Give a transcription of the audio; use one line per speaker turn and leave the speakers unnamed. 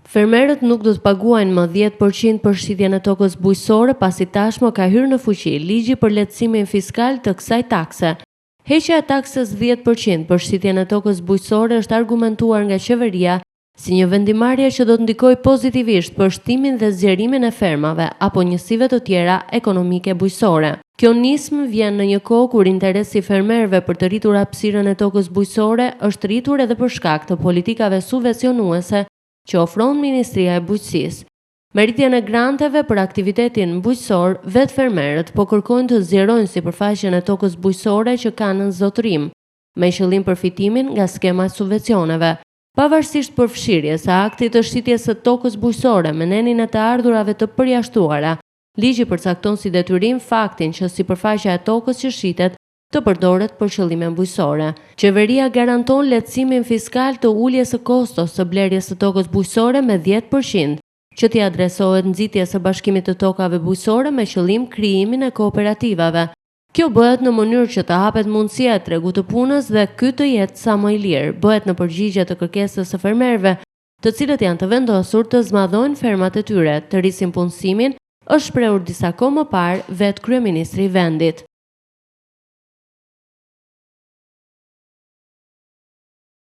Fermerët nuk do të paguajnë më 10% për shitjen e tokës bujqësore pasi tashmë ka hyrë në fuqi ligji për lehtësimin fiskal të kësaj takse. Heqja e taksës 10% për shitjen e tokës bujqësore është argumentuar nga qeveria si një vendimarrje që do të ndikojë pozitivisht për shtimin dhe zgjerimin e fermave apo njësive të tjera ekonomike bujqësore. Kjo nismë vjen në një kohë kur interesi i fermerëve për të rritur hapësirën e tokës bujqësore është rritur edhe për shkak të politikave subvencionuese që ofron Ministria e Bujqësisë. Me rritjen e granteve për aktivitetin bujqësor, vetë fermerët po kërkojnë të zgjerojnë sipërfaqen e tokës bujqësore që kanë në zotërim, me qëllim përfitimin nga skema e subvencioneve. Pavarësisht përfshirjes së aktit të shitjes së tokës bujqësore me nenin e të ardhurave të përjashtuara, ligji përcakton si detyrim faktin që sipërfaqja e tokës që shitet të përdoret për qëllime bujqësore. Qeveria garanton lehtësimin fiskal të uljes së kostos së blerjes së tokës bujqësore me 10%, që t'i adresohet nxitjes së bashkimit të tokave bujqësore me qëllim krijimin e kooperativave. Kjo bëhet në mënyrë që të hapet mundësia e tregut të punës dhe ky të jetë sa më i lirë, bëhet në përgjigje të kërkesës së fermerëve, të cilët janë të vendosur të zmadhojnë fermat e tyre, të rrisin punësimin, është shprehur disa kohë më parë vetë kryeministri i vendit.